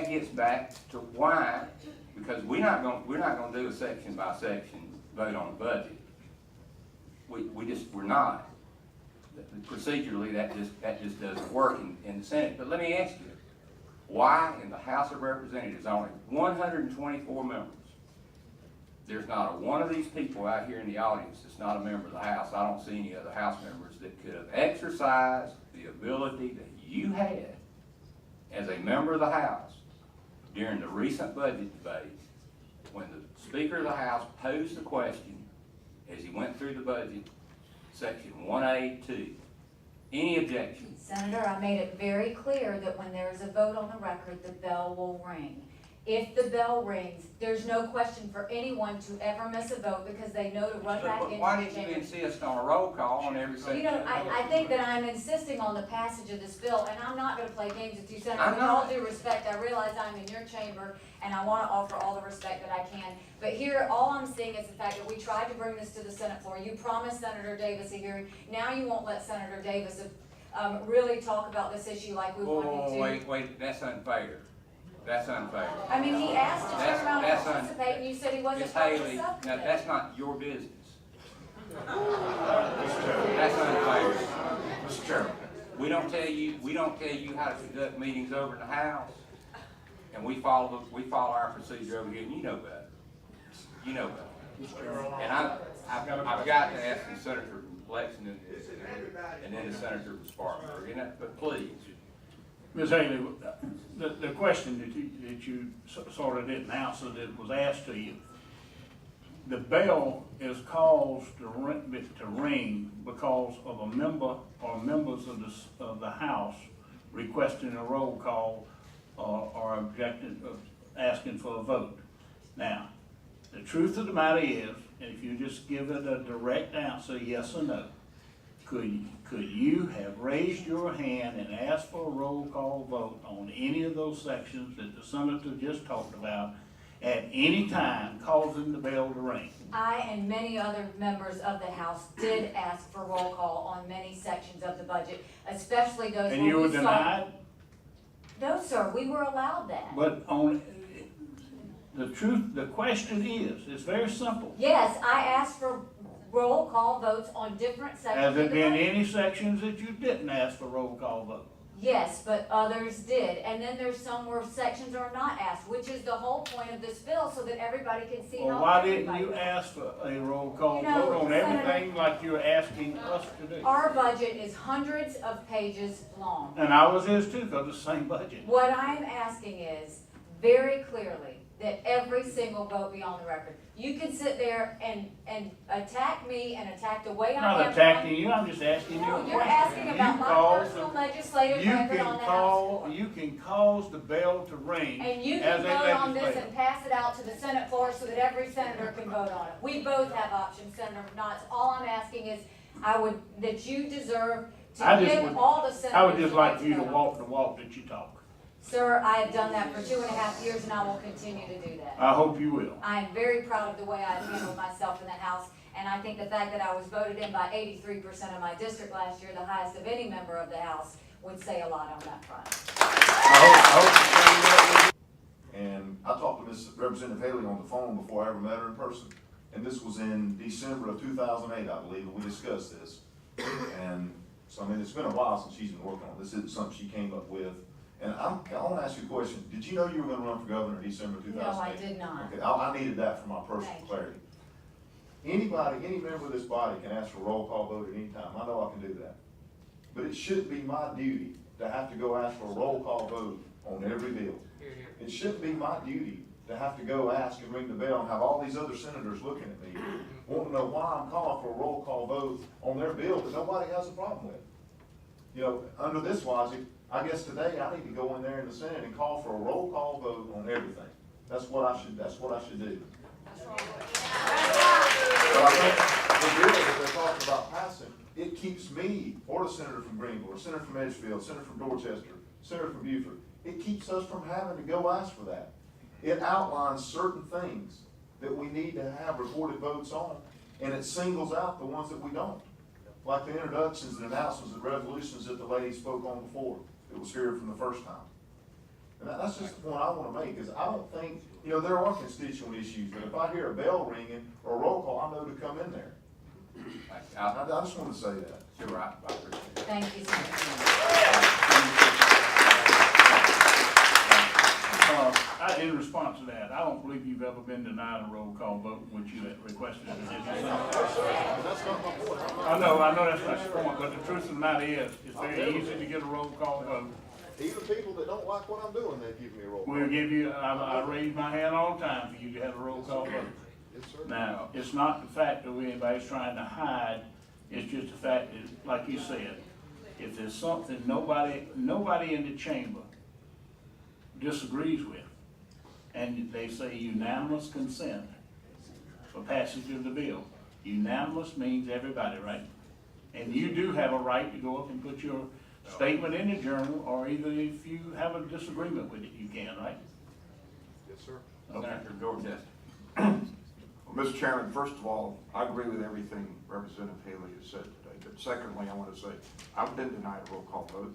that gets back to why, because we're not gonna do a section by section vote on the budget. We're not. Procedurally, that just doesn't work in the Senate. But let me ask you, why in the House of Representatives, only 124 members, there's not a one of these people out here in the audience that's not a member of the House. I don't see any other House members that could have exercised the ability that you had as a member of the House during the recent budget debate, when the Speaker of the House posed the question as he went through the budget, section 1A2. Any objection? Senator, I made it very clear that when there is a vote on the record, the bell will ring. If the bell rings, there's no question for anyone to ever miss a vote because they know to run back into the chamber. Why didn't you insist on a roll call on every section? You know, I think that I'm insisting on the passage of this bill, and I'm not gonna play games with you, Senator. With all due respect, I realize I'm in your chamber, and I wanna offer all the respect that I can. But here, all I'm seeing is the fact that we tried to bring this to the Senate floor. You promised Senator Davis a hearing. Now you won't let Senator Davis really talk about this issue like we want him to. Wait, that's unfair. That's unfair. I mean, he asked to turn around and participate, and you said he wasn't part of the Haley, now subcommittee. that's not your business. That's unfair. Mr. Chairman. We don't tell you how to conduct meetings over in the House, and we follow our procedure over here, and you know better. You know better. And I've got to ask the Senator from Lexington and then the Senator from Spartanburg, but please. Ms. Haley, the question that you sort of didn't answer that was asked to you, the bell is caused to ring because of a member or members of the House requesting a roll call or asking for a vote. Now, the truth of the matter is, if you just give it a direct answer, yes or no, could you have raised your hand and asked for a roll call vote on any of those sections that the Senator just talked about at any time causing the bell to ring? I and many other members of the House did ask for roll call on many sections of the budget, especially those. And you were denied? No, sir, we were allowed that. But on the truth, the question is, it's very simple. Yes, I asked for roll call votes on different sections Has of there the been budget. any sections that you didn't ask for roll call vote? Yes, but others did. And then there's some where sections are not asked, which is the whole point of this bill, so that everybody can see how. Well, why didn't everybody you votes. ask for a roll call You know, vote on Senator, everything like you're asking us to do? Our budget is hundreds of pages long. And I was his too, because it's the same budget. What I'm asking is, very clearly, that every single vote be on the record. You can sit there and attack me and attack the way I'm I am. not attacking you, I'm just asking you a No, question. you're asking about my personal legislative record on the House floor. You can cause the bell to ring And you as can a vote on this legislator. and pass it out to the Senate floor so that every senator can vote on it. We both have options, Senator Knotts. All I'm asking is, that you deserve to give all the senators. I would just the right like you to vote. walk the walk that you talk. Sir, I have done that for 2.5 years and I will continue to do that. I hope you will. I am very proud of the way I've handled myself in the House, and I think the fact that I was voted in by 83% of my district last year, the highest of any member of the House, would say a lot on that front. And I talked to Ms. Representative Haley on the phone before I ever met her in person. And this was in December of 2008, I believe, and we discussed this. And so, I mean, it's been a while since she's been working on it. This isn't something she came up with. And I want to ask you a question. Did you know you were going to run for governor in December 2008? No, I did not. Okay, I needed that for my personal Thank you. clarity. Anybody, any member of this body can ask for a roll call vote at any time. I know I can do that. But it shouldn't be my duty to have to go ask for a roll call vote on every bill. It shouldn't be my duty to have to go ask and ring the bell and have all these other senators looking at me, wanting to know why I'm calling for a roll call vote on their bill that nobody has a problem with. You know, under this logic, I guess today I need to go in there in the Senate and call for a roll call vote on everything. That's what I should do. But I think the bill that they're talking about passing, it keeps me, or the senator from Greenville, senator from Edgefield, senator from Dorchester, senator from Beaufort, it keeps us from having to go ask for that. It outlines certain things that we need to have recorded votes on, and it singles out the ones that we don't. Like the introductions and announcements and resolutions that the lady spoke on before. It was here from the first time. And that's just the point I wanna make, is I don't think, you know, there are constituent issues, but if I hear a bell ringing or a roll call, I know to come in there. I just wanted to say that. You're right, I appreciate it. Thank you, sir. In response to that, I don't believe you've ever been denied a roll call vote, which you had requested. I know that's not your point, but the truth of the matter is, it's very easy to get a roll call vote. Even people that don't like what I'm doing, they give me a roll call. We'll give you, I raise my hand all the time for you to have a roll call vote. Yes, sir. Now, it's not the fact that anybody's trying to hide, it's just the fact that, like you said, if there's something nobody in the chamber disagrees with, and they say unanimous consent for passage of the bill, unanimous means everybody, right? And you do have a right to go up and put your statement in the journal, or either if you have a disagreement with it, you can, right? Yes, sir. Senator Dorchester. Well, Mr. Chairman, first of all, I agree with everything Representative Haley has said today. But secondly, I want to say, I've been denied a roll call vote.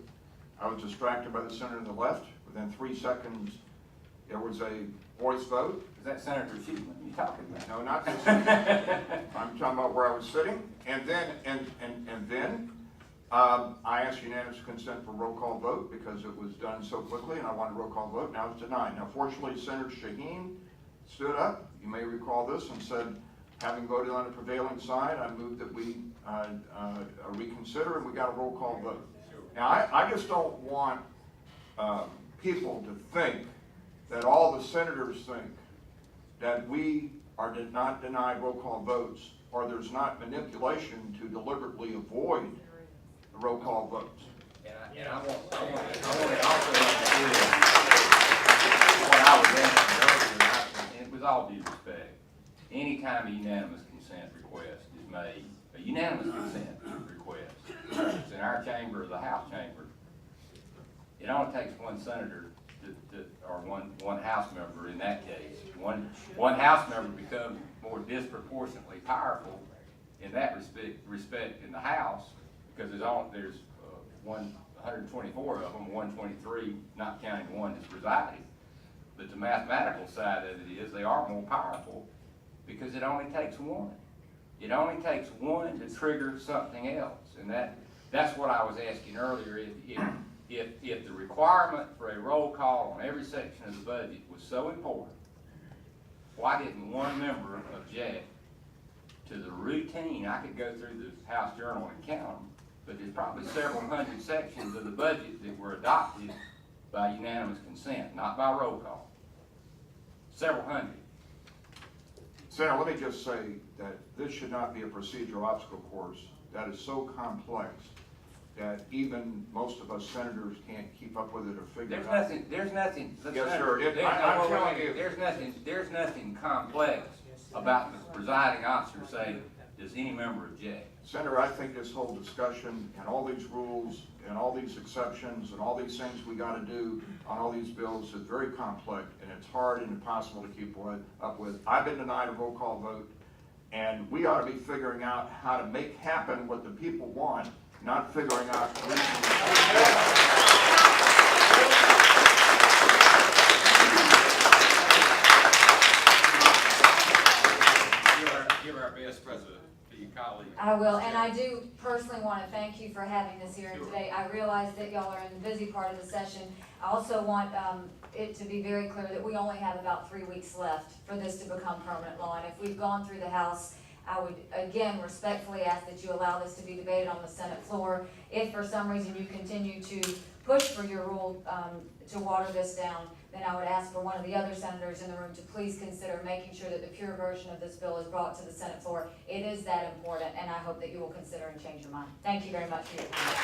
I was distracted by the senator to the left. Within 3 seconds, there was a voice vote. Is that Senator Sheetman you talking about? No, not this. I'm talking about where I was sitting. And then, I asked unanimous consent for roll call vote because it was done so quickly and I wanted a roll call vote. Now it's denied. Now fortunately, Senator Shaheen stood up, you may recall this, and said, having voted on the prevailing side, I moved that we reconsider, and we got a roll call vote. Now, I just don't want people to think that all the senators think that we are not denied roll call votes, or there's not manipulation to deliberately avoid the roll call votes. And I want to also understand what I was asking earlier, and with all due respect, any time a unanimous consent request is made, a unanimous consent request, it's in our chamber or the House chamber, it only takes one senator or one House member in that case. One House member becomes more disproportionately powerful in that respect in the House, because there's 124 of them, 123, not counting one that's residing. But the mathematical side of it is they are more powerful because it only takes one. It only takes one to trigger something else. And that's what I was asking earlier. If the requirement for a roll call on every section of the budget was so important, why didn't one member object to the routine? I could go through the House Journal and count them, but there's probably several hundred sections of the budget that were adopted by unanimous consent, not by roll call. Several hundred. Senator, let me just say that this should not be a procedural obstacle course that is so complex that even most of us senators can't keep up with it or figure it out. There's nothing. Yes, sir. I'm telling you. There's nothing complex about the presiding officer saying, does any member object? Senator, I think this whole discussion and all these rules and all these exceptions and all these things we got to do on all these bills is very complex, and it's hard and impossible to keep up with. I've been denied a roll call vote, and we ought to be figuring out how to make happen what the people want, not figuring out Give our best, President, to your colleague. I will, and I do personally want to thank you for having this hearing today. I realize that y'all are in the busy part of the session. I also want it to be very clear that we only have about 3 weeks left for this to become permanent law. And if we've gone through the House, I would again respectfully ask that you allow this to be debated on the Senate floor. If for some reason you continue to push for your rule to water this down, then I would ask for one of the other senators in the room to please consider making sure that the pure version of this bill is brought to the Senate floor. It is that important, and I hope that you will consider and change your mind. Thank you very much for your time.